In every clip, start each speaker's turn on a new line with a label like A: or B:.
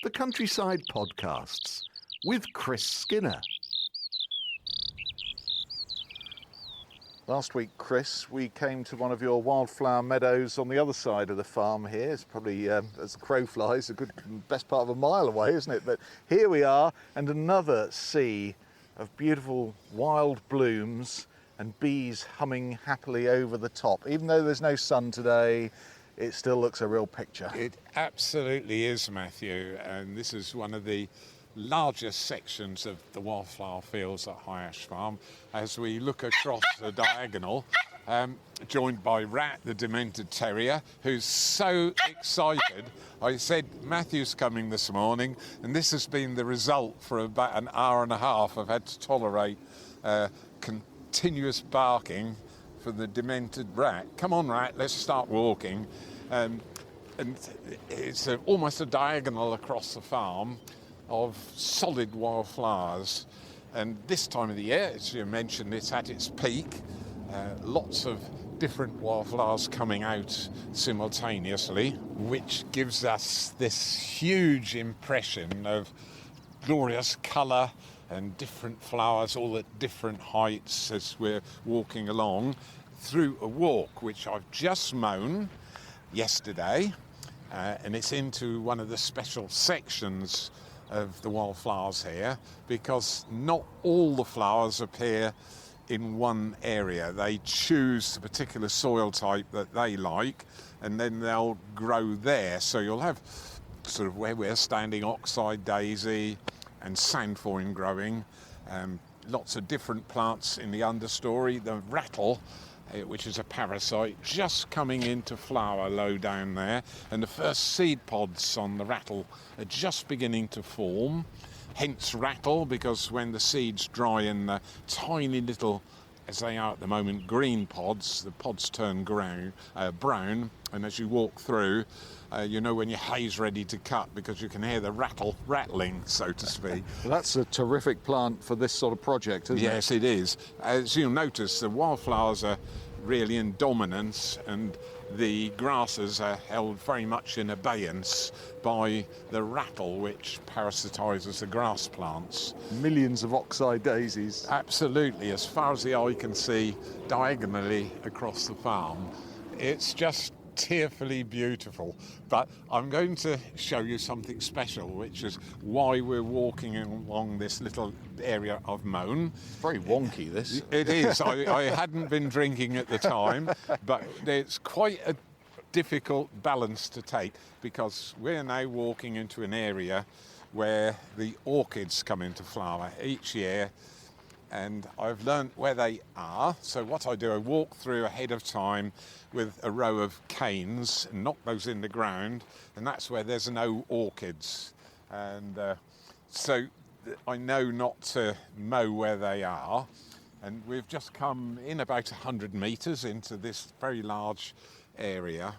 A: the Countryside Podcasts with Chris Skinner. Last week, Chris, we came to one of your wildflower meadows on the other side of the farm here. It's probably, as the crow flies, best part of a mile away, isn't it? But here we are, and another sea of beautiful wild blooms and bees humming happily over the top. Even though there's no sun today, it still looks a real picture.
B: It absolutely is, Matthew, and this is one of the largest sections of the wildflower fields at High Ash Farm. As we look across the diagonal, joined by Rat, the demented terrier, who's so excited. I said, Matthew's coming this morning, and this has been the result for about an hour and a half. I've had to tolerate continuous barking for the demented Rat. Come on, Rat, let's start walking. And it's almost a diagonal across the farm of solid wildflowers, and this time of the year, as you mentioned, it's at its peak. Lots of different wildflowers coming out simultaneously, which gives us this huge impression of glorious colour and different flowers all at different heights as we're walking along through a walk which I've just mown yesterday, and it's into one of the special sections of the wildflowers here, because not all the flowers appear in one area. They choose the particular soil type that they like, and then they'll grow there. So you'll have sort of where we're standing, oxeye, daisy and sandfoin growing, lots of different plants in the understory. The rattle, which is a parasite, just coming into flower low down there, and the first seed pods on the rattle are just beginning to form, hence rattle, because when the seeds dry in the tiny little, as they are at the moment, green pods, the pods turn brown, and as you walk through, you know when your hay's ready to cut, because you can hear the rattling, so to speak.
A: Well, that's a terrific plant for this sort of project, isn't it?
B: Yes, it is. As you'll notice, the wildflowers are really in dominance, and the grasses are held very much in abeyance by the rattle, which parasitises the grass plants.
A: Millions of oxeye daisies.
B: Absolutely, as far as the eye can see, diagonally across the farm. It's just tearfully beautiful. But I'm going to show you something special, which is why we're walking along this little area of mown.
A: Very wonky, this.
B: It is. I hadn't been drinking at the time, but it's quite a difficult balance to take, because we're now walking into an area where the orchids come into flower each year, and I've learnt where they are. So what I do, I walk through ahead of time with a row of canes and knock those in the ground, and that's where there's no orchids. And so I know not to mow where they are. And we've just come in about 100 metres into this very large area,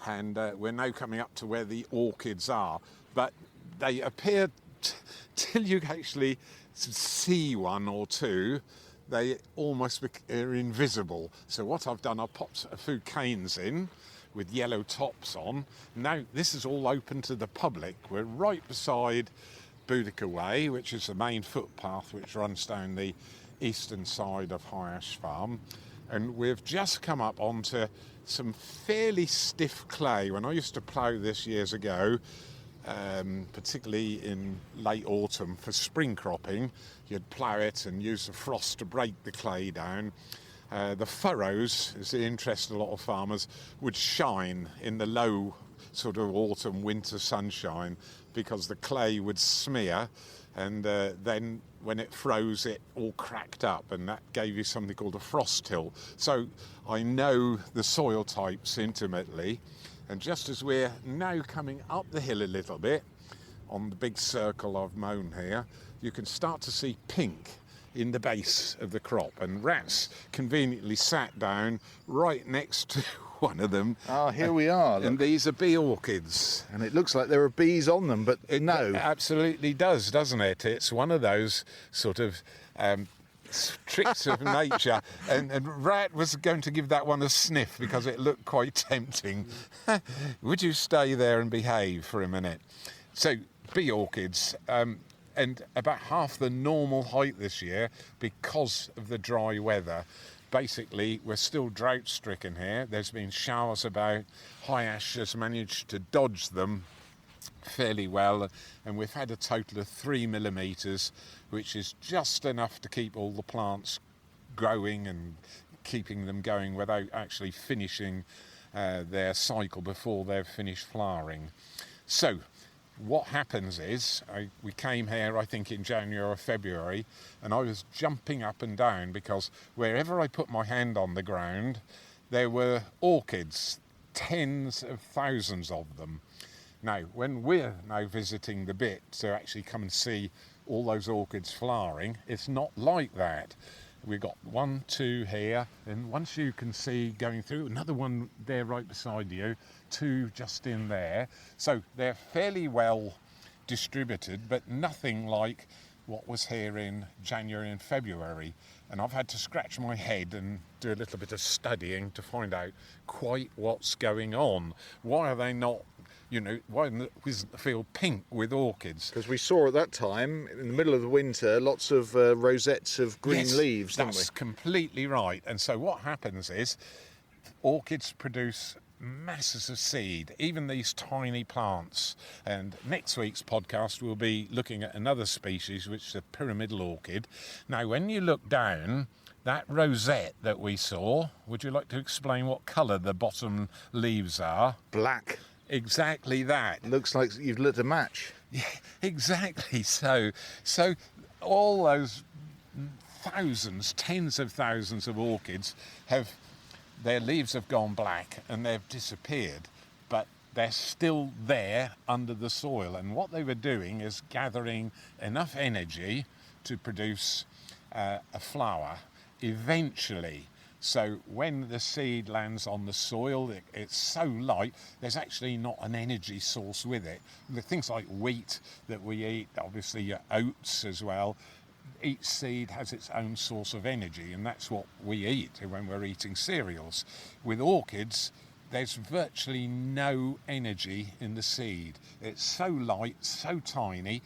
B: and we're now coming up to where the orchids are. But they appear till you actually see one or two, they almost are invisible. So what I've done, I've popped a few canes in with yellow tops on. Now this is all open to the public. We're right beside Boudica Way, which is the main footpath which runs down the eastern side of High Ash Farm, and we've just come up onto some fairly stiff clay. When I used to plough this years ago, particularly in late autumn for spring cropping, you'd plough it and use the frost to break the clay down. The furrows, as the interest of a lot of farmers, would shine in the low sort of autumn winter sunshine, because the clay would smear, and then when it froze it all cracked up, and that gave you something called a frost till. So I know the soil types intimately. And just as we're now coming up the hill a little bit, on the big circle I've mown here, you can start to see pink in the base of the crop. And Rat's conveniently sat down right next to one of them.
A: Ah, here we are.
B: And these are bee orchids.
A: And it looks like there are bees on them, but no.
B: It absolutely does, doesn't it? It's one of those sort of tricks of nature, and Rat was going to give that one a sniff because it looked quite tempting. Would you stay there and behave for a minute? So bee orchids, and about half the normal height this year because of the dry weather. Basically, we're still drought stricken here. There's been showers about. High ash has managed to dodge them fairly well, and we've had a total of 3 millimetres, which is just enough to keep all the plants growing and keeping them going without actually finishing their cycle before they've finished flowering. So what happens is, we came here I think in January or February, and I was jumping up and down because wherever I put my hand on the ground there were orchids, tens of thousands of them. Now when we're now visiting the bit to actually come and see all those orchids flowering, it's not like that. We've got 1, 2 here, and once you can see going through, another one there right beside you, 2 just in there. So they're fairly well distributed, but nothing like what was here in January and February. And I've had to scratch my head and do a little bit of studying to find out quite what's going on. Why are they not, why isn't the field pink with orchids?
A: Because we saw at that time, in the middle of the winter, lots of rosettes of green leaves, didn't we?
B: That's completely right. And so what happens is orchids produce masses of seed, even these tiny plants. And next week's podcast we'll be looking at another species, which is a pyramidal orchid. Now when you look down, that rosette that we saw, would you like to explain what colour the bottom leaves are?
A: Black.
B: Exactly that.
A: Looks like you've lit a match.
B: Yeah, exactly. So all those thousands, tens of thousands of orchids their leaves have gone black and they've disappeared, but they're still there under the soil. And what they were doing is gathering enough energy to produce a flower eventually. So when the seed lands on the soil, it's so light, there's actually not an energy source with it. The things like wheat that we eat, obviously your oats as well, each seed has its own source of energy, and that's what we eat when we're eating cereals. With orchids, there's virtually no energy in the seed. It's so light, so tiny.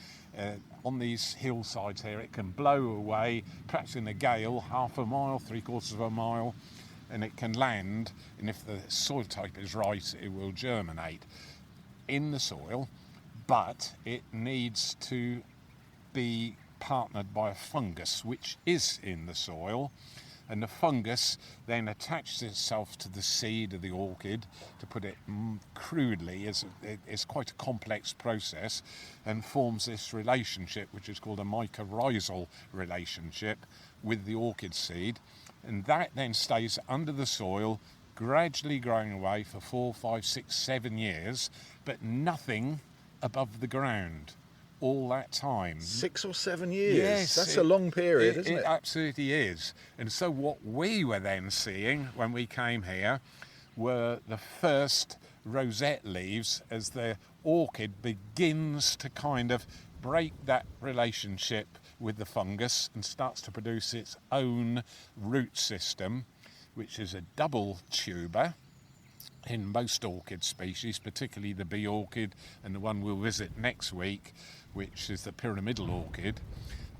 B: On these hillsides here, it can blow away, perhaps in a gale, 1/2 mile, 3/4 of a mile, and it can land, and if the soil type is right, it will germinate in the soil, but it needs to be partnered by a fungus which is in the soil, and the fungus then attaches itself to the seed of the orchid. To put it crudely, it's quite a complex process, and forms this relationship which is called a mycorrhizal relationship with the orchid seed, and that then stays under the soil, gradually growing away for 4, 5, 6, 7 years, but nothing above the ground all that time.
A: 6 or 7 years?
B: Yes.
A: That's a long period, isn't it?
B: It absolutely is. And so what we were then seeing when we came here were the first rosette leaves as the orchid begins to kind of break that relationship with the fungus and starts to produce its own root system, which is a double tuber in most orchid species, particularly the bee orchid and the one we'll visit next week, which is the pyramidal orchid.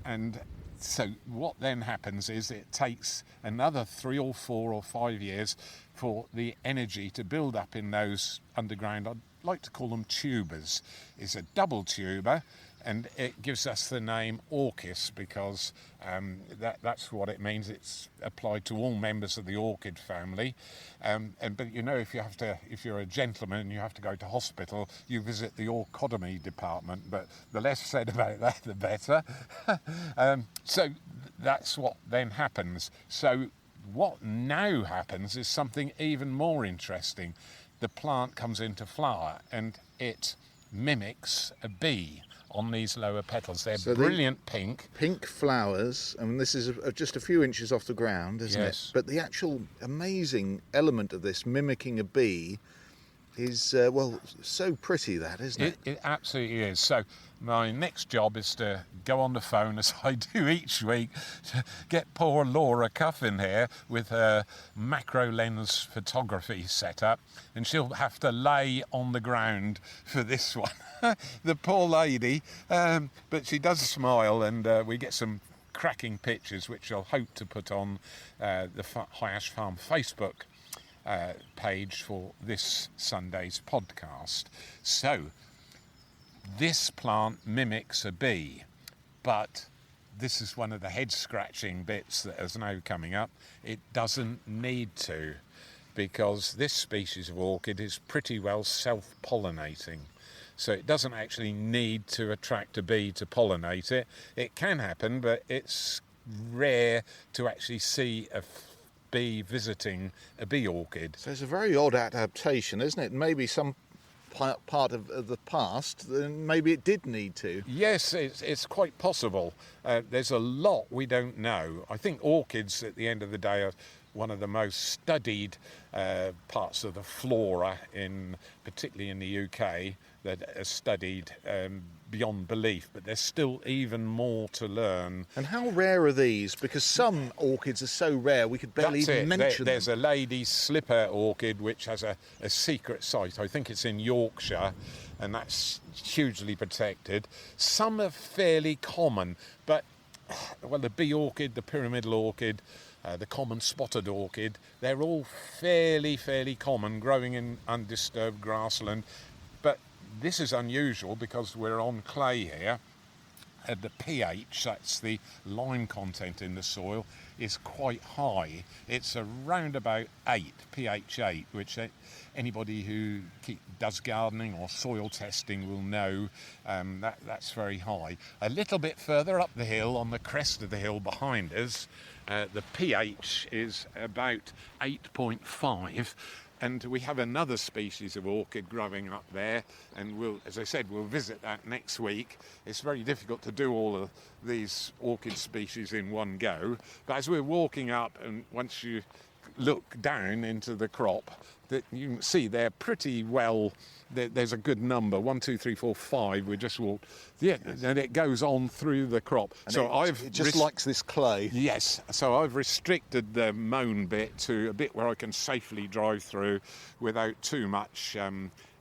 B: And so what then happens is it takes another 3 or 4 or 5 years for the energy to build up in those underground, I'd like to call them tubers. It's a double tuber, and it gives us the name orchis because that's what it means. It's applied to all members of the orchid family. But if you're a gentleman and you have to go to hospital, you visit the orchotomy department. But the less said about that, the better. So that's what then happens. So what now happens is something even more interesting. The plant comes into flower and it mimics a bee on these lower petals. They're brilliant pink.
A: Pink flowers, and this is just a few inches off the ground, isn't
B: Yes.
A: it? But the actual amazing element of this, mimicking a bee, is, well, so pretty, that, isn't it?
B: It absolutely is. So my next job is to go on the phone, as I do each week, to get poor Laura Cuffin here with her macro lens photography setup, and she'll have to lay on the ground for this one. The poor lady, but she does smile, and we get some cracking pictures, which I'll hope to put on the High Ash Farm Facebook page for this Sunday's podcast. So this plant mimics a bee, but this is one of the head scratching bits that is now coming up. It doesn't need to, because this species of orchid is pretty well self-pollinating. So it doesn't actually need to attract a bee to pollinate it. It can happen, but it's rare to actually see a bee visiting a bee orchid.
A: So it's a very odd adaptation, isn't it? Maybe some part of the past, then maybe it did need to.
B: Yes, it's quite possible. There's a lot we don't know. I think orchids, at the end of the day, are one of the most studied parts of the flora, particularly in the UK, that are studied beyond belief, but there's still even more to learn.
A: And how rare are these? Because some orchids are so rare we could barely even mention
B: There's
A: them.
B: a lady's slipper orchid which has a secret site. I think it's in Yorkshire, and that's hugely protected. Some are fairly common, but well, the bee orchid, the pyramidal orchid, the common spotted orchid, they're all fairly common, growing in undisturbed grassland. But this is unusual because we're on clay here. The pH, that's the lime content in the soil, is quite high. It's around about 8, pH 8, which anybody who does gardening or soil testing will know that's very high. A little bit further up the hill, on the crest of the hill behind us, the pH is about 8.5. And we have another species of orchid growing up there, and as I said, we'll visit that next week. It's very difficult to do all of these orchid species in one go, but as we're walking up, and once you look down into the crop, that you can see they're pretty well. There's a good number, 1, 2, 3, 4, 5. We just walked, and it goes on through the crop.
A: And
B: so
A: it just likes this clay.
B: Yes, so I've restricted the mown bit to a bit where I can safely drive through without too much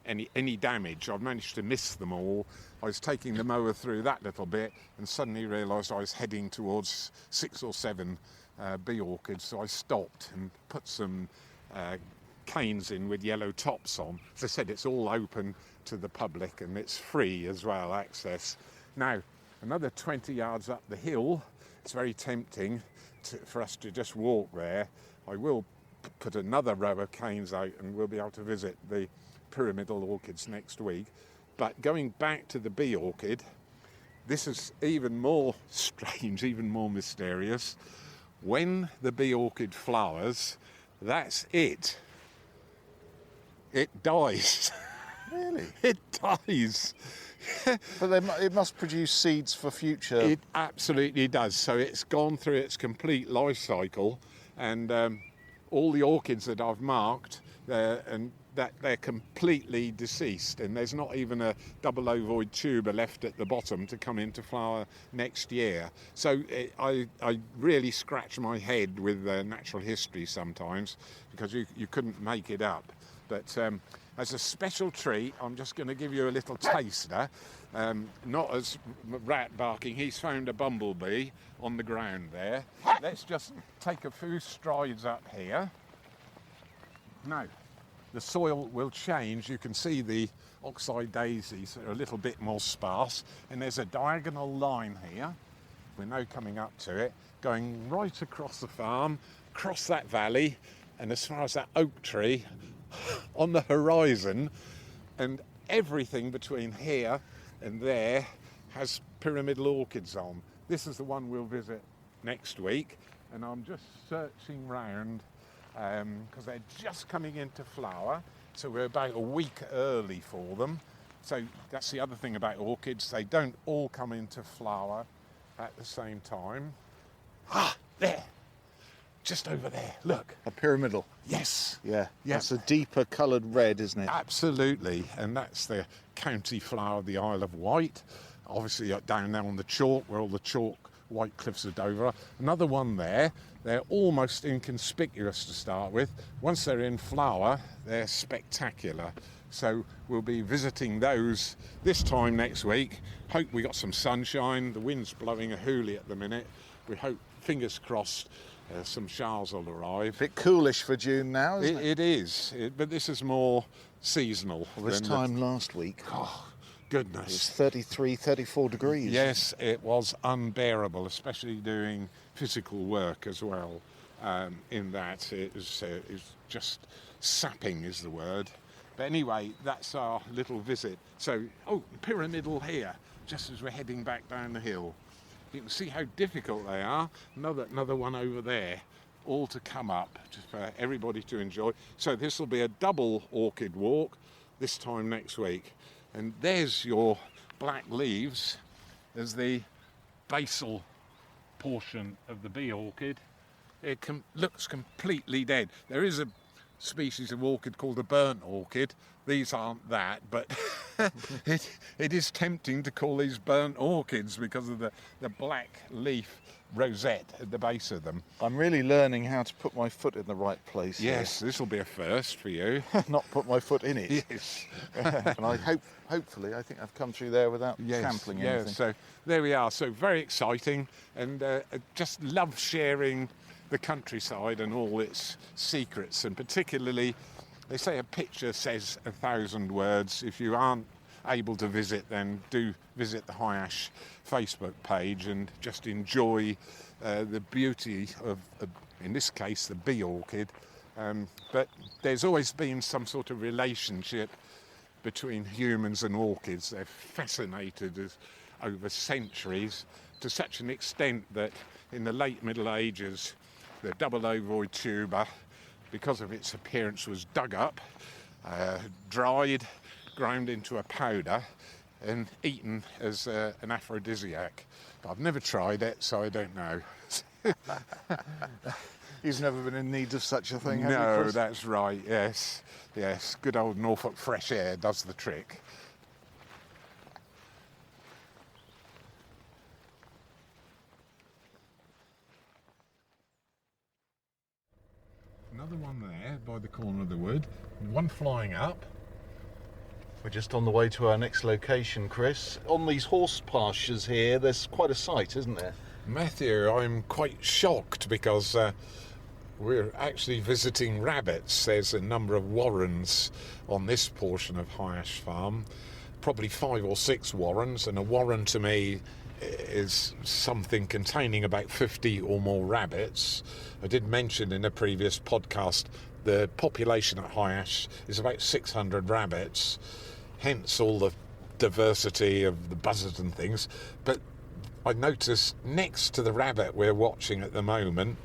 B: any damage. I've managed to miss them all. I was taking the mower through that little bit and suddenly realised I was heading towards 6 or 7 bee orchids, so I stopped and put some canes in with yellow tops on. As I said, it's all open to the public and it's free as well, access. Now, another 20 yards up the hill, it's very tempting for us to just walk there. I will put another row of canes out and we'll be able to visit the pyramidal orchids next week. But going back to the bee orchid, this is even more strange, even more mysterious. When the bee orchid flowers, that's it. It dies.
A: Really?
B: It dies.
A: But it must produce seeds for future.
B: It absolutely does. So it's gone through its complete life cycle, and all the orchids that I've marked, they're completely deceased, and there's not even a double ovoid tuber left at the bottom to come into flower next year. So I really scratch my head with natural history sometimes, because you couldn't make it up. But as a special treat, I'm just going to give you a little taster. Not as rat barking. He's found a bumblebee on the ground there. Let's just take a few strides up here. Now, the soil will change. You can see the oxeye daisies are a little bit more sparse, and there's a diagonal line here. We're now coming up to it, going right across the farm, across that valley, and as far as that oak tree on the horizon, and everything between here and there has pyramidal orchids on. This is the one we'll visit next week, and I'm just searching round because they're just coming into flower, so we're about a week early for them. So that's the other thing about orchids, they don't all come into flower at the same time. There! just over there. Look.
A: A pyramidal.
B: Yes.
A: Yeah.
B: Yeah.
A: That's a deeper coloured red, isn't it?
B: Absolutely. And that's the county flower of the Isle of Wight. Obviously down there on the chalk, where all the chalk white cliffs of Dover are. Another one there. They're almost inconspicuous to start with. Once they're in flower, they're spectacular. So we'll be visiting those this time next week. Hope we got some sunshine. The wind's blowing a hoolie at the minute. We hope, fingers crossed, some showers will arrive.
A: Bit coolish for June now, isn't it?
B: It is, but this is more seasonal.
A: Well, this time last week,
B: Oh,
A: it
B: goodness.
A: was 33, 34 degrees.
B: Yes, it was unbearable, especially doing physical work as well. In that it was just sapping is the word. But anyway, that's our little visit. So, pyramidal here, just as we're heading back down the hill. You can see how difficult they are. Another one over there, all to come up, just for everybody to enjoy. So this will be a double orchid walk this time next week. And there's your black leaves as the basal portion of the bee orchid. It looks completely dead. There is a species of orchid called a burnt orchid. These aren't that, but it is tempting to call these burnt orchids because of the black leaf rosette at the base of them.
A: I'm really learning how to put my foot in the right place.
B: Yes, this will be a first for you.
A: Not put my foot in it.
B: Yes.
A: And I hopefully, I think I've come through there without trampling anything.
B: So there we are. So very exciting, and just love sharing the countryside and all its secrets, and particularly, they say a picture says 1,000 words. If you aren't able to visit, then do visit the High Ash Facebook page and just enjoy the beauty of, in this case, the bee orchid. But there's always been some sort of relationship between humans and orchids. They're fascinated over centuries, to such an extent that in the late Middle Ages, the double ovoid tuber, because of its appearance, was dug up, dried, ground into a powder, and eaten as an aphrodisiac. But I've never tried it, so I don't know.
A: You've never been in need of such a thing, have you,
B: No,
A: Chris?
B: that's right, yes. Yes, good old Norfolk fresh air does the trick. Another one there by the corner of the wood, one flying up.
A: We're just on the way to our next location, Chris. On these horse pastures here, there's quite a sight, isn't there?
B: Matthew, I'm quite shocked because we're actually visiting rabbits. There's a number of warrens on this portion of High Ash Farm, probably 5 or 6 warrens, and a warren to me is something containing about 50 or more rabbits. I did mention in a previous podcast the population at High Ash is about 600 rabbits, hence all the diversity of the buzzards and things. But I noticed next to the rabbit we're watching at the moment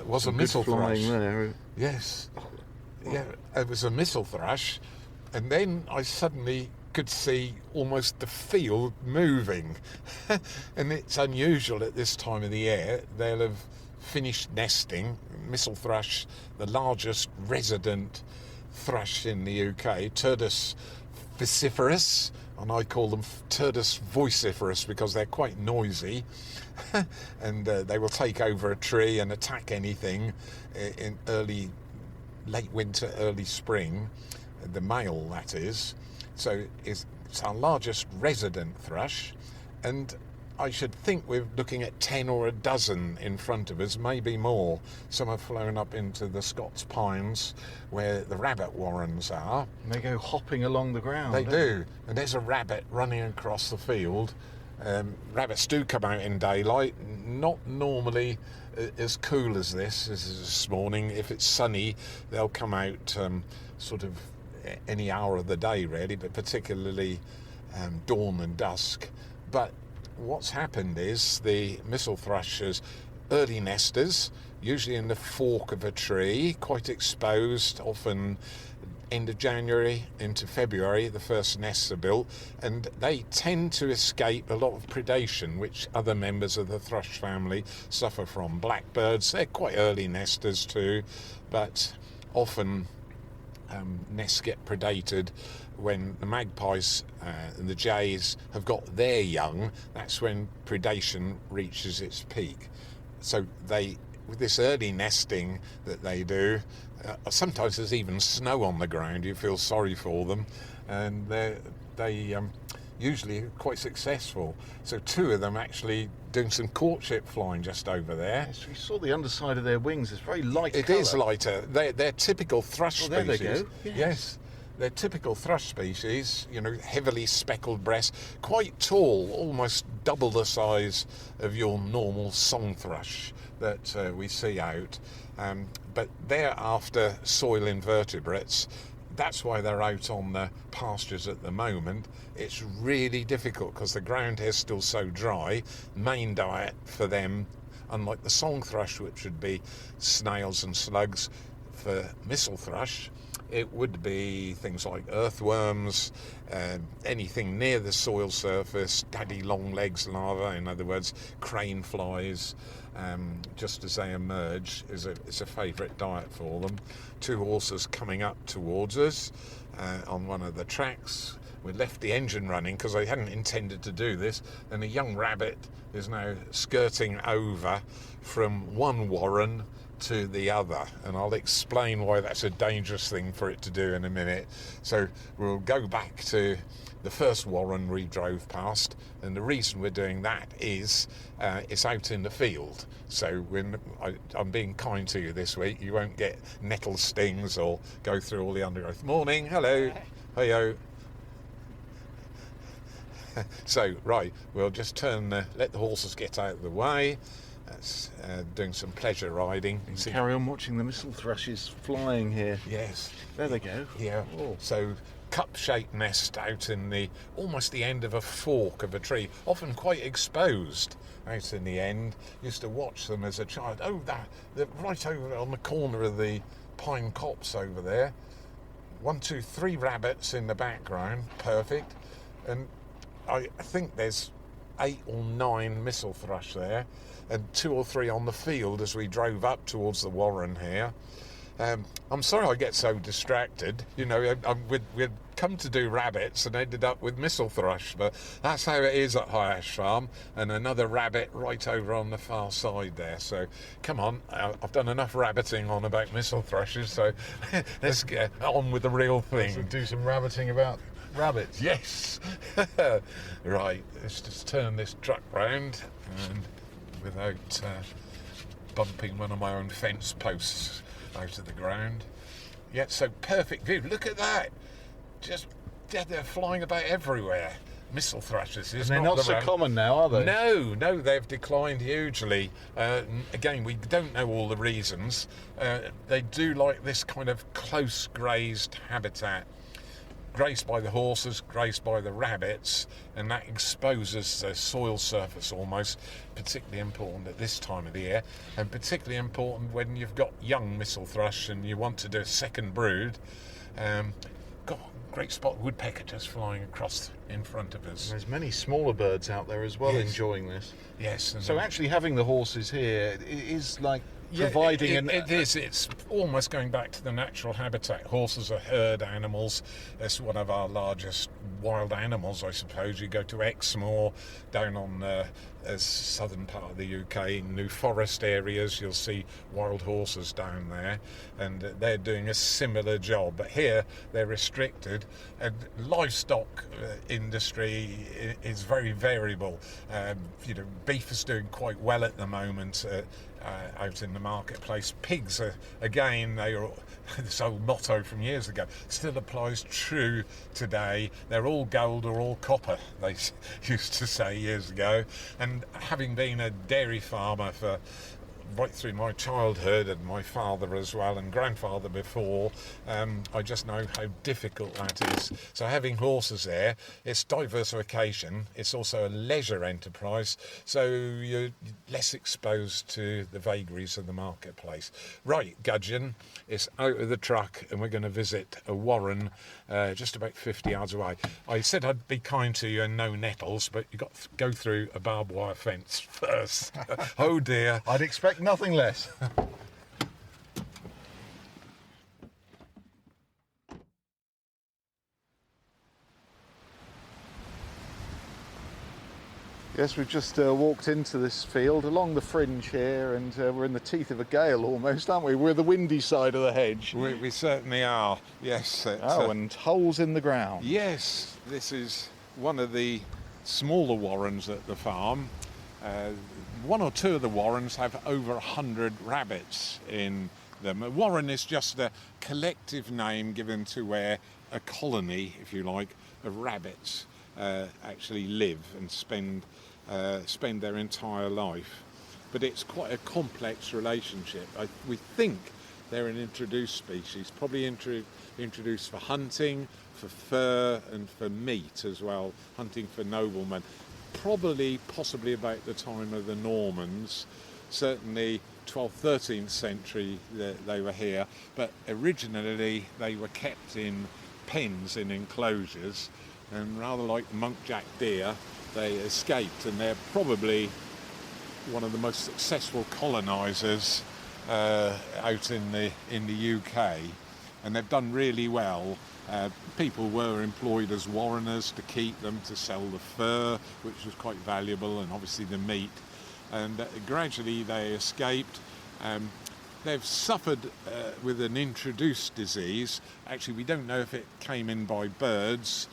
B: was a mistle thrush.
A: There.
B: Yes, yeah, it was a mistle thrush, and then I suddenly could see almost the field moving. And it's unusual at this time of the year. They'll have finished nesting. Mistle thrush, the largest resident thrush in the UK, Turdus vociferus, and I call them Turdus vociferus because they're quite noisy. And they will take over a tree and attack anything in late winter, early spring, the male that is. So it's our largest resident thrush, and I should think we're looking at 10 or a dozen in front of us, maybe more. Some have flown up into the Scots Pines where the rabbit warrens are.
A: And they go hopping along the ground.
B: They do, and there's a rabbit running across the field. Rabbits do come out in daylight, not normally as cool as this morning. If it's sunny, they'll come out sort of any hour of the day really, but particularly dawn and dusk. But what's happened is the mistle thrushes, early nesters, usually in the fork of a tree, quite exposed, often end of January into February, the first nests are built, and they tend to escape a lot of predation, which other members of the thrush family suffer from. Blackbirds, they're quite early nesters too, but often nests get predated when the magpies and the jays have got their young. That's when predation reaches its peak. So with this early nesting that they do, sometimes there's even snow on the ground. You feel sorry for them, and they usually are quite successful. So 2 of them actually doing some courtship flying just over there.
A: Yes, we saw the underside of their wings. It's very light.
B: It
A: colour.
B: is lighter. They're typical thrush species.
A: There they go.
B: Yes. They're typical thrush species, heavily speckled breasts, quite tall, almost double the size of your normal song thrush that we see out. But they're after soil invertebrates. That's why they're out on the pastures at the moment. It's really difficult because the ground here is still so dry. Main diet for them, unlike the song thrush, which would be snails and slugs, for Mistle thrush, it would be things like earthworms, anything near the soil surface, daddy longlegs larvae, in other words, crane flies, just as they emerge, is a favourite diet for them. 2 horses coming up towards us on one of the tracks. We left the engine running because I hadn't intended to do this, and a young rabbit is now skirting over from one warren to the other, and I'll explain why that's a dangerous thing for it to do in a minute. So we'll go back to the first warren we drove past, and the reason we're doing that is it's out in the field. So when I'm being kind to you this week, you won't get nettle stings or go through all the undergrowth. Morning, hello, hey-o. So, right, we'll just let the horses get out of the way. That's doing some pleasure riding.
A: Carry on watching the mistle thrushes flying here.
B: Yes.
A: There they go.
B: Yeah.
A: Oh.
B: So, cup-shaped nest out in almost the end of a fork of a tree, often quite exposed out in the end. Used to watch them as a child. Oh, they're right over on the corner of the pine copse over there. 1, 2, 3 rabbits in the background. Perfect. And I think there's 8 or 9 mistle thrush there, and 2 or 3 on the field as we drove up towards the warren here. I'm sorry I get so distracted. We'd come to do rabbits and ended up with mistle thrush, but that's how it is at High Ash Farm. And another rabbit right over on the far side there. So come on, I've done enough rabbiting on about mistle thrushes, so let's get on with the real thing.
A: Let's do some rabbiting about rabbits.
B: Yes. Right, let's just turn this truck round and without bumping one of my own fence posts out of the ground. Yeah, so perfect view. Look at that. They're flying about everywhere. Mistle thrushes.
A: And they're not so common now, are they?
B: No, they've declined hugely. Again, we don't know all the reasons. They do like this kind of close grazed habitat. Grazed by the horses, grazed by the rabbits, and that exposes the soil surface almost, particularly important at this time of the year, and particularly important when you've got young mistle thrush and you want to do a second brood. Got a great spot woodpecker just flying across in front of us.
A: And there's many smaller birds out there as well,
B: yes,
A: enjoying this.
B: Yes.
A: So actually having the horses here is like providing
B: it is. It's almost going back to the natural habitat. Horses are herd animals. It's one of our largest wild animals, I suppose. You go to Exmoor, down on the southern part of the UK, New Forest areas, you'll see wild horses down there, and they're doing a similar job. But here they're restricted, and livestock industry is very variable. Beef is doing quite well at the moment. Out in the marketplace. Pigs are, again, this old motto from years ago still applies true today. They're all gold or all copper, they used to say years ago. And having been a dairy farmer for right through my childhood, and my father as well, and grandfather before, I just know how difficult that is. So having horses there, it's diversification, it's also a leisure enterprise, so you're less exposed to the vagaries of the marketplace. Right, Gudgin, it's out of the truck, and we're going to visit a warren just about 50 yards away. I said I'd be kind to you and no nettles, but you've got to go through a barbed wire fence first. Oh dear.
A: I'd expect nothing less. Yes, we've just walked into this field along the fringe here, and we're in the teeth of a gale almost, aren't we? We're the windy side of the hedge.
B: We certainly are, yes.
A: And holes in the ground.
B: Yes, this is one of the smaller warrens at the farm. One or two of the warrens have over 100 rabbits in them. A warren is just a collective name given to where a colony, if you like, of rabbits actually live and spend their entire life. But it's quite a complex relationship. We think they're an introduced species, probably introduced for hunting, for fur and for meat as well, hunting for noblemen. Possibly about the time of the Normans, certainly 12th, 13th century they were here, but originally they were kept in pens, in enclosures, and rather like munkjack deer, they escaped, and they're probably one of the most successful colonisers out in the UK, and they've done really well. People were employed as warreners to keep them, to sell the fur, which was quite valuable, and obviously the meat. And gradually they escaped. They've suffered with an introduced disease. Actually, we don't know if it came in by birds.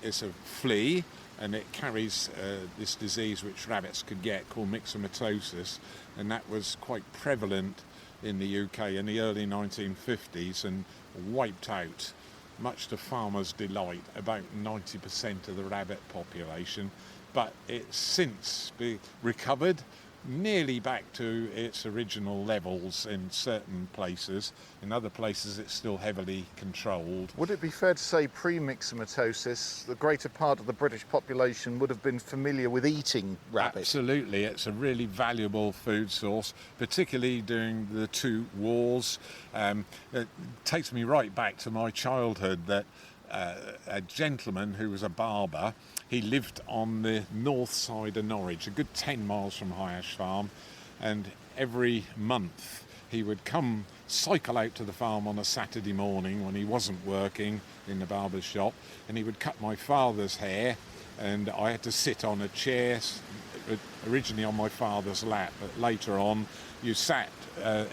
B: It's a flea, and it carries this disease which rabbits could get called myxomatosis, and that was quite prevalent in the UK in the early 1950s and wiped out, much to farmers' delight, about 90% of the rabbit population. But it's since been recovered nearly back to its original levels in certain places. In other places it's still heavily controlled.
A: Would it be fair to say pre-myxomatosis, the greater part of the British population would have been familiar with eating rabbit?
B: Absolutely, it's a really valuable food source, particularly during the two wars. It takes me right back to my childhood that a gentleman who was a barber, he lived on the north side of Norwich, a good 10 miles from High Ash Farm, and every month he would come cycle out to the farm on a Saturday morning when he wasn't working in the barber's shop, and he would cut my father's hair, and I had to sit on a chair, originally on my father's lap, but later on you sat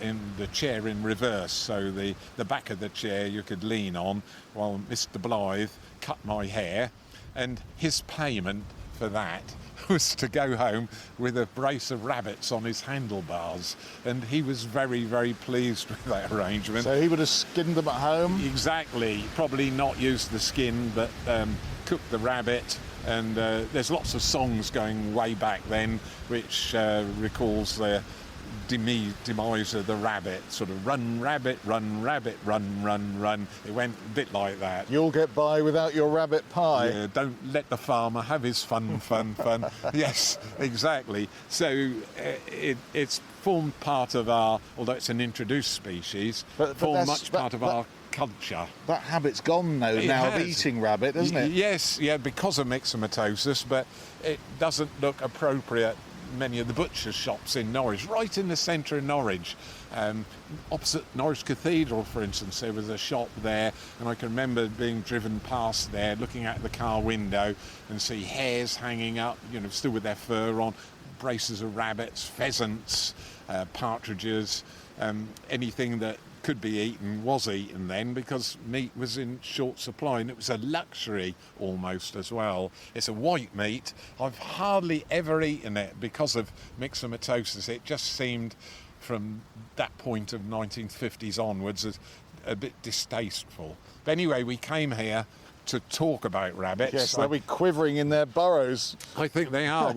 B: in the chair in reverse, so the back of the chair you could lean on while Mr. Blythe cut my hair, and his payment for that was to go home with a brace of rabbits on his handlebars, and he was very, very pleased with that arrangement.
A: So he would have skinned them at home?
B: Exactly, probably not used the skin, but cooked the rabbit. And there's lots of songs going way back then which recalls the demise of the rabbit, sort of run rabbit, run, run. It went a bit like that.
A: You'll get by without your rabbit pie.
B: Yeah, don't let the farmer have his fun. Yes, exactly. So it's formed part of our, although it's an introduced species, formed much part of our culture.
A: That habit's gone though now of eating rabbit, isn't it?
B: Yes, yeah, because of myxomatosis, but it doesn't look appropriate. Many of the butcher's shops in Norwich, right in the centre of Norwich, opposite Norwich Cathedral, for instance, there was a shop there, and I can remember being driven past there, looking out the car window and see hares hanging up, still with their fur on, braces of rabbits, pheasants, partridges, anything that could be eaten was eaten then, because meat was in short supply, and it was a luxury almost as well. It's a white meat. I've hardly ever eaten it because of myxomatosis. It just seemed from that point of 1950s onwards a bit distasteful. But anyway, we came here to talk about rabbits.
A: Yes, they'll be quivering in their burrows.
B: I think they are.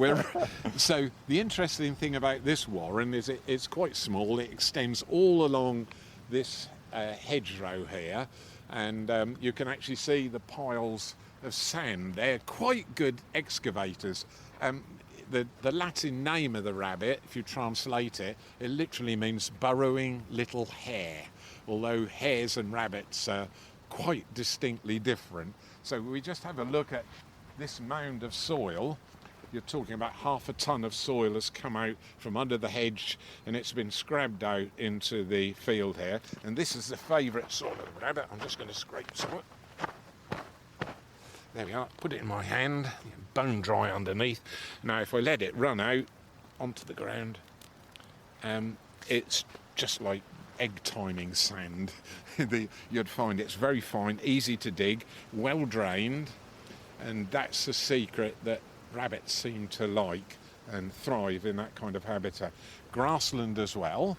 B: So the interesting thing about this warren is it's quite small. It extends all along this hedgerow here, and you can actually see the piles of sand. They're quite good excavators. The Latin name of the rabbit, if you translate it, it literally means burrowing little hare, although hares and rabbits are quite distinctly different. So we just have a look at this mound of soil. You're talking about 1/2 ton of soil has come out from under the hedge, and it's been scrabbed out into the field here. And this is the favourite sort of rabbit. I'm just going to scrape some of it. There we are. Put it in my hand. Bone dry underneath. Now, if I let it run out onto the ground, it's just like egg timing sand. You'd find it's very fine, easy to dig, well drained, and that's the secret that rabbits seem to like and thrive in that kind of habitat. Grassland as well.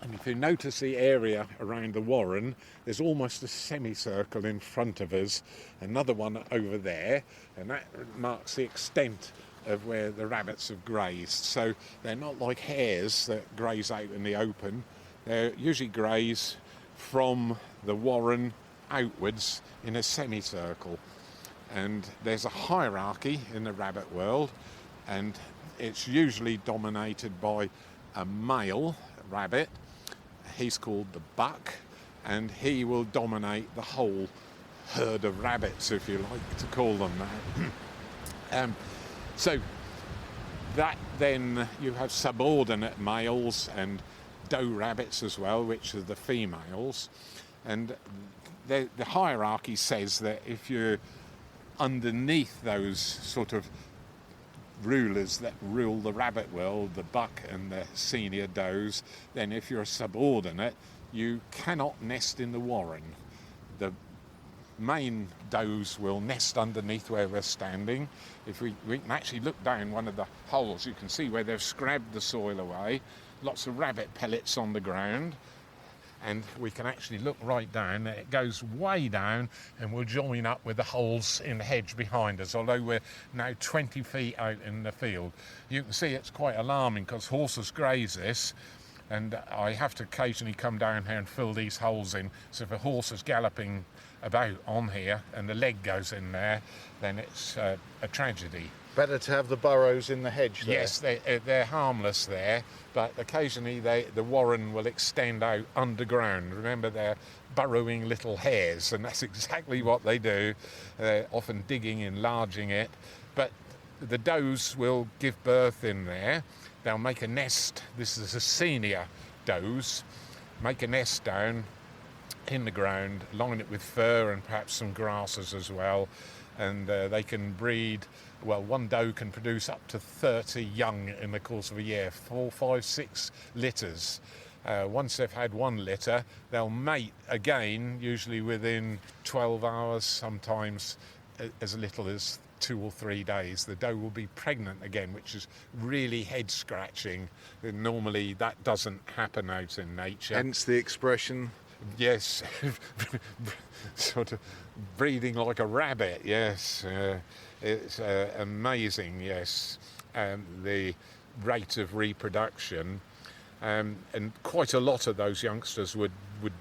B: And if you notice the area around the warren, there's almost a semicircle in front of us, another one over there, and that marks the extent of where the rabbits have grazed. So they're not like hares that graze out in the open. They usually graze from the warren outwards in a semicircle. And there's a hierarchy in the rabbit world, and it's usually dominated by a male rabbit. He's called the buck, and he will dominate the whole herd of rabbits, if you like to call them that. So that then you have subordinate males and doe rabbits as well, which are the females. And the hierarchy says that if you're underneath those sort of rulers that rule the rabbit world, the buck and the senior does, then if you're a subordinate, you cannot nest in the warren. The main does will nest underneath where we're standing. If we can actually look down one of the holes, you can see where they've scrabbed the soil away, lots of rabbit pellets on the ground, and we can actually look right down. It goes way down and we'll join up with the holes in the hedge behind us, although we're now 20 feet out in the field. You can see it's quite alarming because horses graze this, and I have to occasionally come down here and fill these holes in. So if a horse is galloping about on here and the leg goes in there, then it's a tragedy.
A: Better to have the burrows in the hedge there.
B: Yes, they're harmless there, but occasionally the warren will extend out underground. Remember, they're burrowing little hares, and that's exactly what they do. They're often digging, enlarging it, but the does will give birth in there. They'll make a nest. This is a senior does. Make a nest down in the ground, line it with fur and perhaps some grasses as well, and they can breed. Well, one doe can produce up to 30 young in the course of a year, 4, 5, 6 litters. Once they've had one litter, they'll mate again, usually within 12 hours, sometimes as little as 2 or 3 days. The doe will be pregnant again, which is really head-scratching. Normally that doesn't happen out in nature.
A: Hence the expression.
B: Yes, sort of breeding like a rabbit, yes. It's amazing, yes, the rate of reproduction. And quite a lot of those youngsters would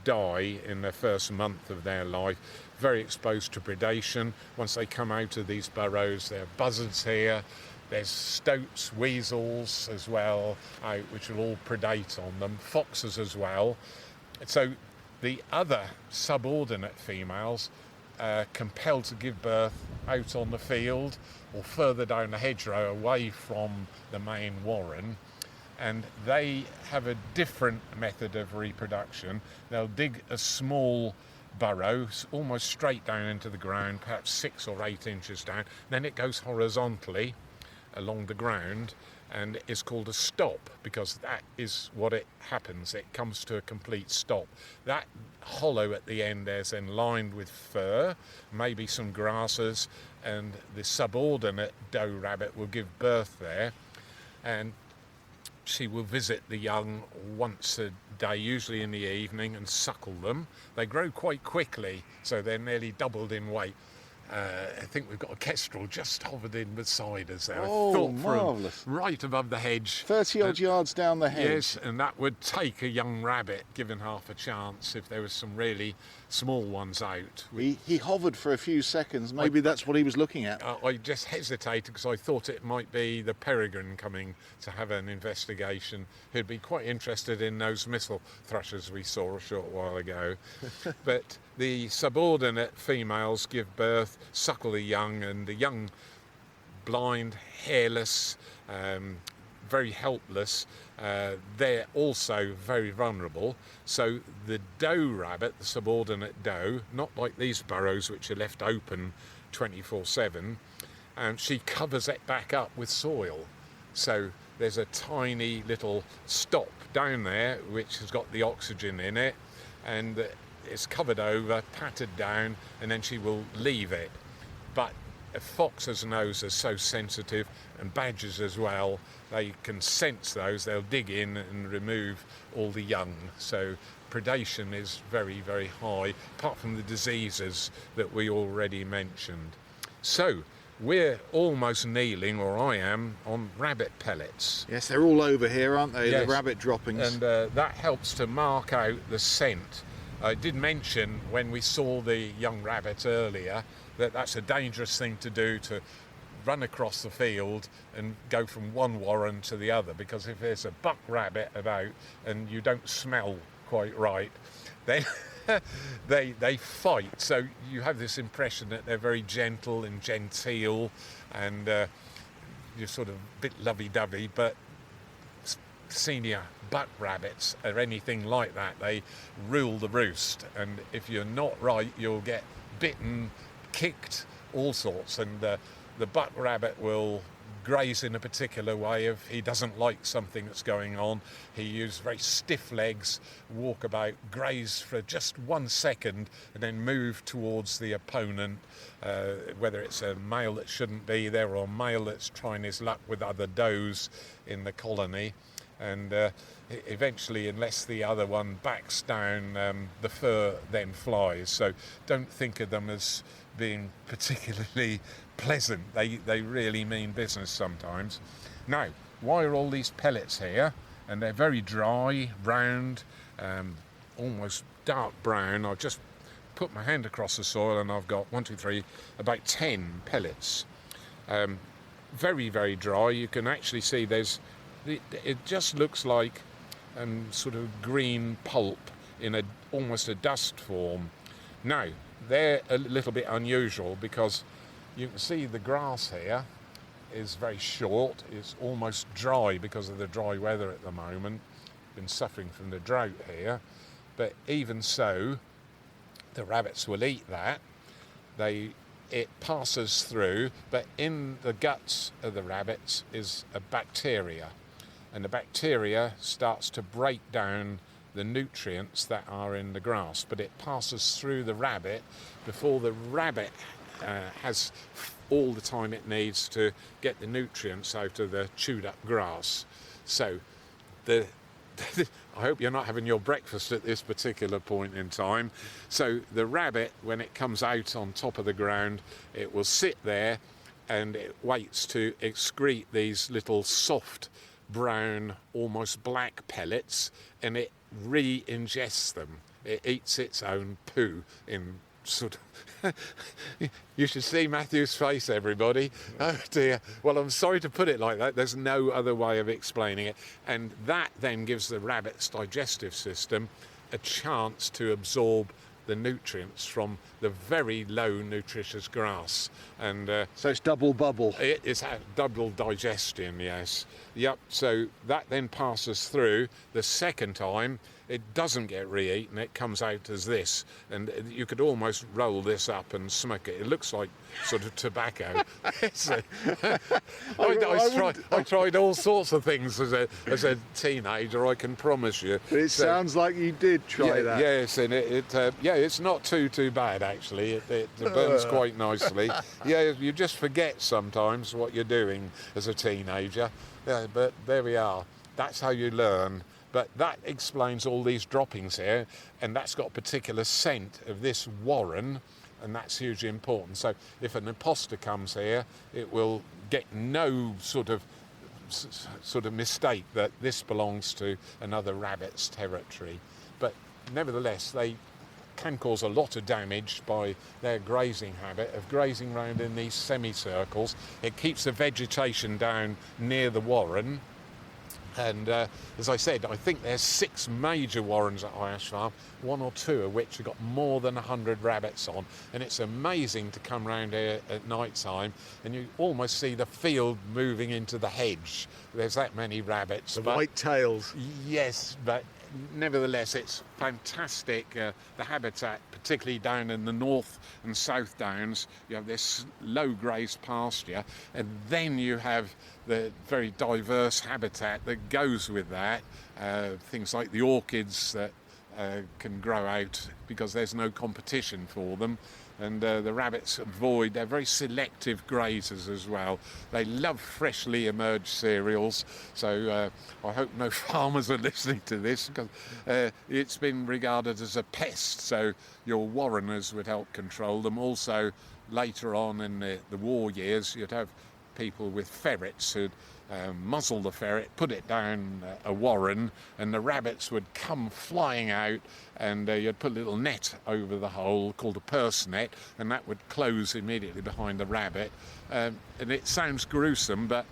B: die in the first month of their life, very exposed to predation. Once they come out of these burrows, there are buzzards here, there's stoats, weasels as well, which will all predate on them, foxes as well. So the other subordinate females are compelled to give birth out on the field or further down the hedgerow away from the main warren, and they have a different method of reproduction. They'll dig a small burrow almost straight down into the ground, perhaps 6 or 8 inches down, then it goes horizontally along the ground, and it's called a stop because that is what it happens. It comes to a complete stop. That hollow at the end there's then lined with fur, maybe some grasses, and the subordinate doe rabbit will give birth there. And she will visit the young once a day, usually in the evening, and suckle them. They grow quite quickly, so they're nearly doubled in weight. I think we've got a kestrel just hovered in beside us there.
A: Oh, marvellous.
B: Right above the hedge.
A: 30 odd yards down the hedge.
B: Yes, and that would take a young rabbit, given half a chance, if there was some really small ones out.
A: He hovered for a few seconds. Maybe that's what he was looking at.
B: I just hesitated because I thought it might be the peregrine coming to have an investigation, who'd be quite interested in those Mistle thrushes we saw a short while ago. But the subordinate females give birth, suckle the young, and the young, blind, hairless, very helpless, they're also very vulnerable. So the doe rabbit, the subordinate doe, not like these burrows which are left open 24/7, she covers it back up with soil. So there's a tiny little stop down there which has got the oxygen in it, and it's covered over, patted down, and then she will leave it. But a fox's nose is so sensitive, and badgers as well, they can sense those. They'll dig in and remove all the young. So predation is very, very high, apart from the diseases that we already mentioned. So we're almost kneeling, or I am, on rabbit pellets.
A: Yes, they're all over here, aren't they?
B: Yes.
A: The rabbit droppings.
B: And that helps to mark out the scent. I did mention when we saw the young rabbit earlier that that's a dangerous thing to do, to run across the field and go from one warren to the other, because if there's a buck rabbit about and you don't smell quite right, then they fight. So you have this impression that they're very gentle and genteel, and you're sort of a bit lovey-dovey, but senior buck rabbits are anything like that. They rule the roost, and if you're not right, you'll get bitten, kicked, all sorts. And the buck rabbit will graze in a particular way. If he doesn't like something that's going on, he uses very stiff legs, walk about, graze for just 1 second, and then move towards the opponent, whether it's a male that shouldn't be there or a male that's trying his luck with other does in the colony. And eventually, unless the other one backs down, the fur then flies. So don't think of them as being particularly pleasant. They really mean business sometimes. Now, why are all these pellets here? And they're very dry, round, almost dark brown. I've just put my hand across the soil and I've got 1, 2, 3, about 10 pellets. Very, very dry. You can actually see it just looks like sort of green pulp in almost a dust form. Now, they're a little bit unusual because you can see the grass here is very short. It's almost dry because of the dry weather at the moment. Been suffering from the drought here. But even so, the rabbits will eat that. It passes through, but in the guts of the rabbits is a bacteria. And the bacteria starts to break down the nutrients that are in the grass, but it passes through the rabbit before the rabbit has all the time it needs to get the nutrients out of the chewed up grass. So I hope you're not having your breakfast at this particular point in time. So the rabbit, when it comes out on top of the ground, it will sit there and it waits to excrete these little soft brown, almost black pellets, and it re-ingests them. It eats its own poo in sort of... You should see Matthew's face, everybody. Oh dear. Well, I'm sorry to put it like that. There's no other way of explaining it. And that then gives the rabbit's digestive system a chance to absorb the nutrients from the very low nutritious grass. And
A: so it's double bubble.
B: It's double digestion, yes. Yep, so that then passes through. The second time, it doesn't get re-eaten, it comes out as this. And you could almost roll this up and smoke it. It looks like sort of tobacco. I tried all sorts of things as a teenager, I can promise you.
A: But it sounds like you did try that.
B: Yes, and it's not too bad, actually. It burns quite nicely. Yeah, you just forget sometimes what you're doing as a teenager. Yeah, but there we are. That's how you learn. But that explains all these droppings here, and that's got a particular scent of this warren, and that's hugely important. So if an imposter comes here, it will get no sort of mistake that this belongs to another rabbit's territory. But nevertheless, they can cause a lot of damage by their grazing habit of grazing around in these semicircles. It keeps the vegetation down near the warren. And as I said, I think there's 6 major warrens at High Ash Farm, 1 or 2 of which have got more than 100 rabbits on. And it's amazing to come round here at night time and you almost see the field moving into the hedge. There's that many rabbits.
A: The white tails.
B: Yes, but nevertheless, it's fantastic. The habitat, particularly down in the North and South Downs, you have this low grazed pasture, and then you have the very diverse habitat that goes with that. Things like the orchids that can grow out because there's no competition for them. And the rabbits they're very selective grazers as well. They love freshly emerged cereals, so I hope no farmers are listening to this, because it's been regarded as a pest, so your warreners would help control them. Also, later on in the war years, you'd have people with ferrets who'd muzzle the ferret, put it down a warren, and the rabbits would come flying out, and you'd put a little net over the hole called a purse net, and that would close immediately behind the rabbit. And it sounds gruesome, but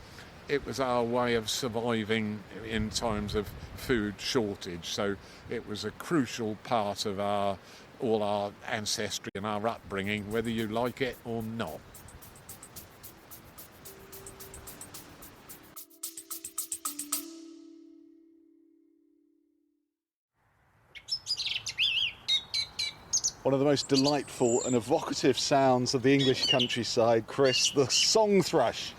B: it was our way of surviving in times of food shortage. So it was a crucial part of all our ancestry and our upbringing, whether you like it or not.
A: One of the most delightful and evocative sounds of the English countryside, Chris, the song thrush.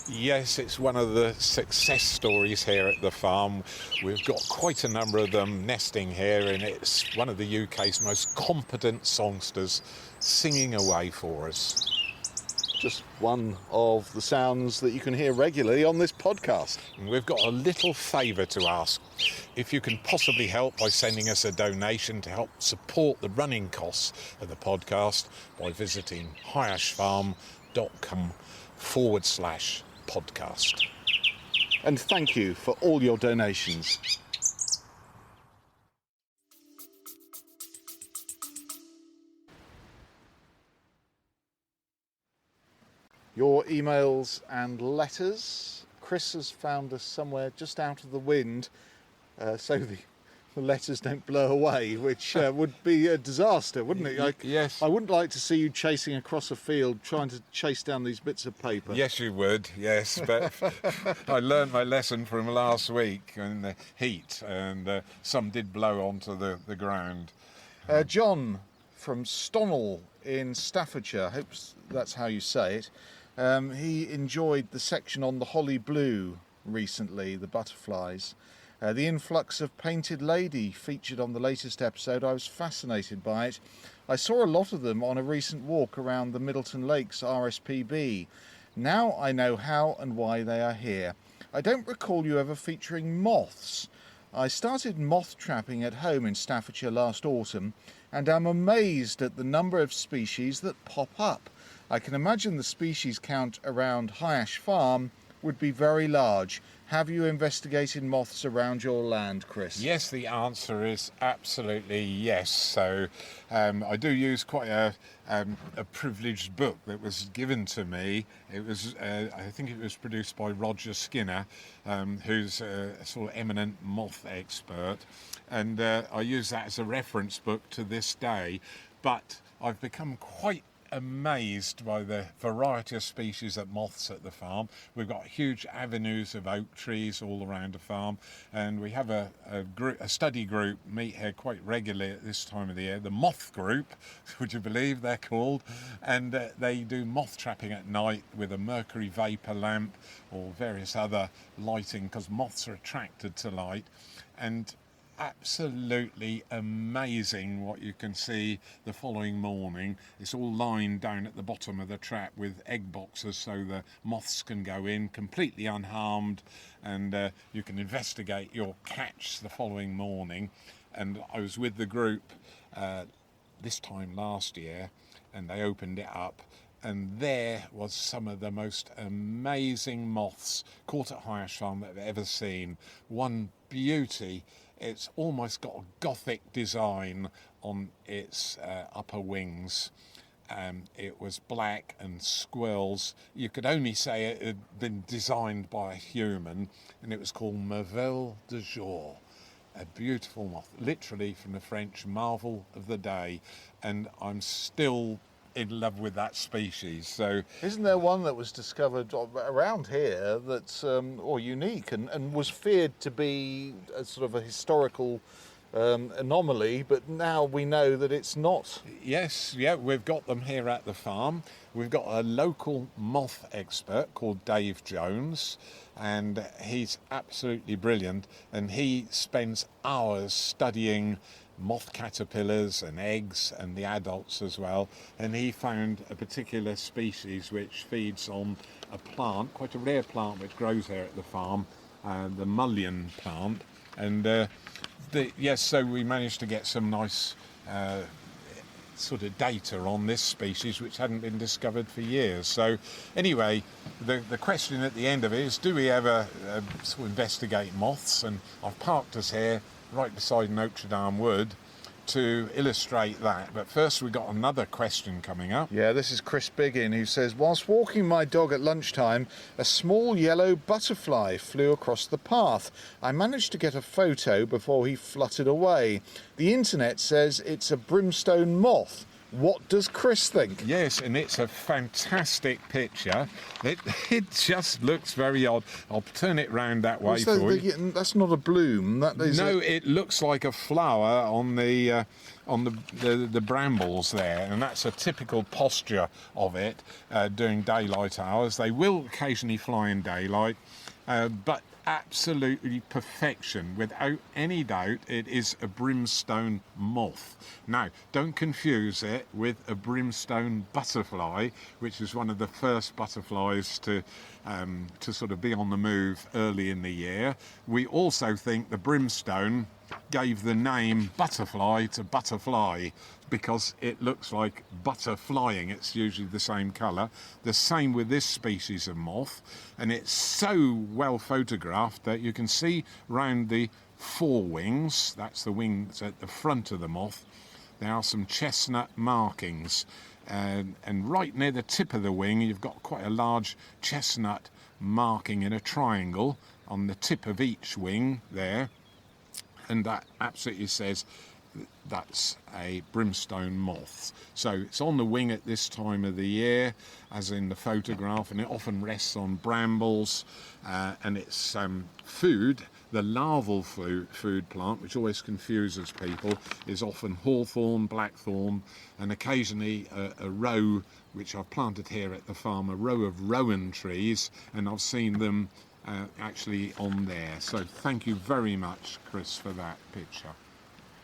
B: Yes, it's one of the success stories here at the farm. We've got quite a number of them nesting here, and it's one of the UK's most competent songsters singing away for us.
A: Just one of the sounds that you can hear regularly on this podcast.
B: And we've got a little favour to ask. If you can possibly help by sending us a donation to help support the running costs of the podcast by visiting highashfarm.com/podcast.
A: And thank you for all your donations. Your emails and letters. Chris has found us somewhere just out of the wind, so the letters don't blow away, which would be a disaster, wouldn't it?
B: Yes.
A: I wouldn't like to see you chasing across a field trying to chase down these bits of paper.
B: Yes, you would, yes, but I learned my lesson from last week in the heat, and some did blow onto the ground.
A: John from Stonell in Staffordshire, I hope that's how you say it. He enjoyed the section on the holly blue recently, the butterflies. The influx of painted lady featured on the latest episode, I was fascinated by it. I saw a lot of them on a recent walk around the Middleton Lakes RSPB. Now I know how and why they are here. I don't recall you ever featuring moths. I started moth trapping at home in Staffordshire last autumn, and I'm amazed at the number of species that pop up. I can imagine the species count around High Ash Farm would be very large. Have you investigated moths around your land, Chris?
B: Yes, the answer is absolutely yes. So I do use quite a privileged book that was given to me. It was, I think it was produced by Roger Skinner, who's a sort of eminent moth expert. And I use that as a reference book to this day. But I've become quite amazed by the variety of species of moths at the farm. We've got huge avenues of oak trees all around the farm, and we have a study group meet here quite regularly at this time of the year. The moth group, would you believe they're called, and they do moth trapping at night with a mercury vapor lamp or various other lighting, because moths are attracted to light. And absolutely amazing what you can see the following morning. It's all lined down at the bottom of the trap with egg boxes so the moths can go in completely unharmed, and you can investigate your catch the following morning. And I was with the group this time last year, and they opened it up, and there was some of the most amazing moths caught at Hyash Farm that I've ever seen. One beauty. It's almost got a gothic design on its upper wings. It was black and squirrels. You could only say it had been designed by a human, and it was called Merveille de Jour. A beautiful moth, literally from the French, marvel of the day, and I'm still in love with that species. So,
A: isn't there one that was discovered around here that's or unique and was feared to be a sort of a historical anomaly, but now we know that it's not?
B: Yes, yeah, we've got them here at the farm. We've got a local moth expert called Dave Jones, and he's absolutely brilliant, and he spends hours studying moth caterpillars and eggs and the adults as well, and he found a particular species which feeds on a plant, quite a rare plant which grows here at the farm, the mullein plant, and so we managed to get some nice sort of data on this species which hadn't been discovered for years. So anyway, the question at the end of it is, do we ever sort of investigate moths? And I've parked us here right beside Notre Dame Wood to illustrate that. But first we've got another question coming up.
A: Yeah, this is Chris Biggin, who says, whilst walking my dog at lunchtime, a small yellow butterfly flew across the path. I managed to get a photo before he fluttered away. The internet says it's a brimstone moth. What does Chris think?
B: Yes, and it's a fantastic picture. It just looks very odd. I'll turn it round that way for you.
A: That's not a bloom. That is
B: it looks like a flower on the brambles there, and that's a typical posture of it during daylight hours. They will occasionally fly in daylight, but absolutely perfection. Without any doubt, it is a brimstone moth. Now, don't confuse it with a brimstone butterfly, which is one of the first butterflies to sort of be on the move early in the year. We also think the brimstone gave the name butterfly to butterfly because it looks like butter flying. It's usually the same colour. The same with this species of moth, and it's so well photographed that you can see round the forewings, that's the wings at the front of the moth, there are some chestnut markings, and right near the tip of the wing you've got quite a large chestnut marking in a triangle on the tip of each wing there, and that absolutely says that's a brimstone moth. So it's on the wing at this time of the year, as in the photograph, and it often rests on brambles, and its food, the larval food plant, which always confuses people, is often hawthorn, blackthorn, and occasionally a row, which I've planted here at the farm, a row of rowan trees, and I've seen them actually on there. So thank you very much, Chris, for that picture.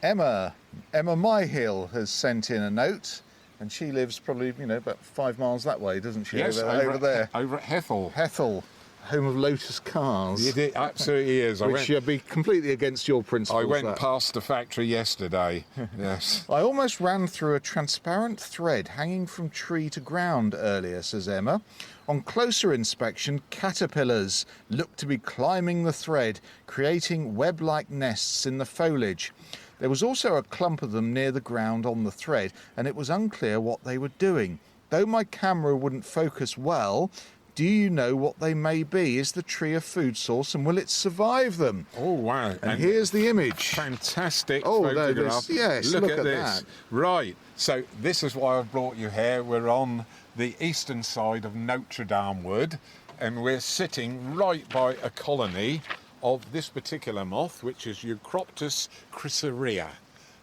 A: Emma Myhill has sent in a note, and she lives probably, about 5 miles that way, doesn't she?
B: Yes,
A: over there.
B: Over at Hethel.
A: Hethel, home of Lotus cars.
B: It absolutely is.
A: Which would be completely against your principles.
B: I went past the factory yesterday. Yes.
A: I almost ran through a transparent thread hanging from tree to ground earlier, says Emma. On closer inspection, caterpillars looked to be climbing the thread, creating web-like nests in the foliage. There was also a clump of them near the ground on the thread, and it was unclear what they were doing. Though my camera wouldn't focus well, do you know what they may be? Is the tree a food source, and will it survive them?
B: Oh, wow.
A: And here's the image.
B: Fantastic photograph.
A: Yes, look at
B: this.
A: That.
B: Right, so this is why I've brought you here. We're on the eastern side of Notre Dame Wood, and we're sitting right by a colony of this particular moth, which is Eucroptus chrysaria.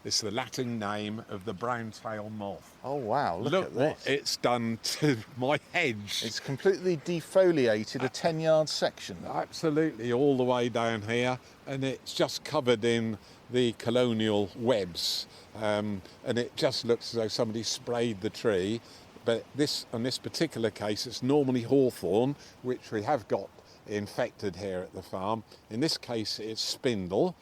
B: It's the Latin name of the brown-tailed moth.
A: Oh, wow, look at
B: what
A: this.
B: It's done to my hedge.
A: It's completely defoliated a 10-yard section.
B: Absolutely, all the way down here, and it's just covered in the colonial webs, and it just looks as though somebody sprayed the tree. But on this particular case, it's normally hawthorn, which we have got infected here at the farm. In this case, it's spindle.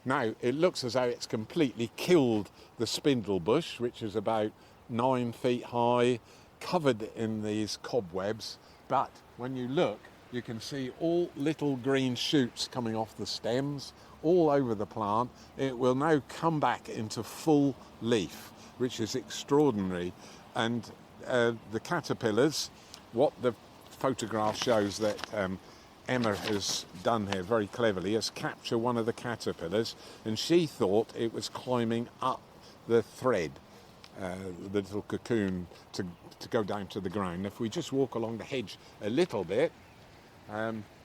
B: Now, it looks as though it's completely killed the spindle bush, which is about 9 feet high, covered in these cobwebs. But when you look, you can see all little green shoots coming off the stems all over the plant. It will now come back into full leaf, which is extraordinary. And the caterpillars, what the photograph shows that Emma has done here very cleverly is capture one of the caterpillars, and she thought it was climbing up the thread, the little cocoon, to go down to the ground. If we just walk along the hedge a little bit,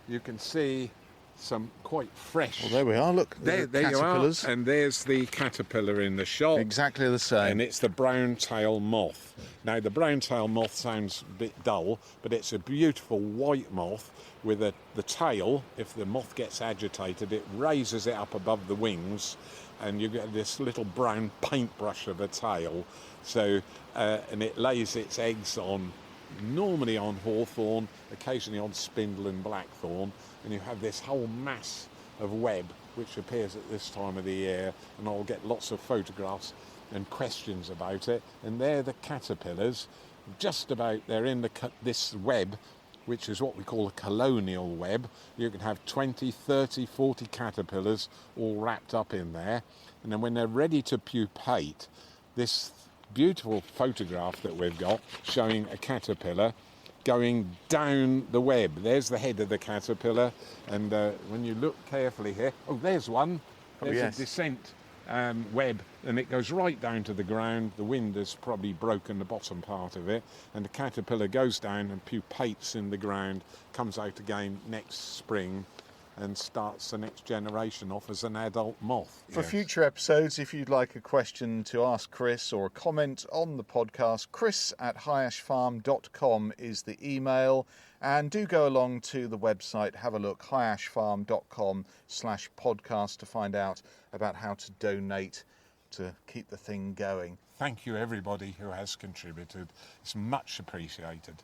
B: you can see some quite fresh.
A: Well, there we are. Look,
B: there
A: caterpillars.
B: You are. And there's the caterpillar in the shop.
A: Exactly the same.
B: And it's the brown-tail moth. Now, the brown-tail moth sounds a bit dull, but it's a beautiful white moth with the tail. If the moth gets agitated, it raises it up above the wings, and you get this little brown paintbrush of a tail. So, and it lays its eggs normally on hawthorn, occasionally on spindle and blackthorn, and you have this whole mass of web which appears at this time of the year, and I'll get lots of photographs and questions about it. And they're the caterpillars. Just about, they're in this web, which is what we call a colonial web. You can have 20, 30, 40 caterpillars all wrapped up in there, and then when they're ready to pupate, this beautiful photograph that we've got showing a caterpillar going down the web. There's the head of the caterpillar, and when you look carefully here, there's one. There's a descent web, and it goes right down to the ground. The wind has probably broken the bottom part of it, and the caterpillar goes down and pupates in the ground, comes out again next spring, and starts the next generation off as an adult moth.
A: For future episodes, if you'd like a question to ask Chris or a comment on the podcast, chris@highashfarm.com is the email. And do go along to the website, have a look, highashfarm.com/podcast, to find out about how to donate to keep the thing going.
B: Thank you, everybody who has contributed. It's much appreciated.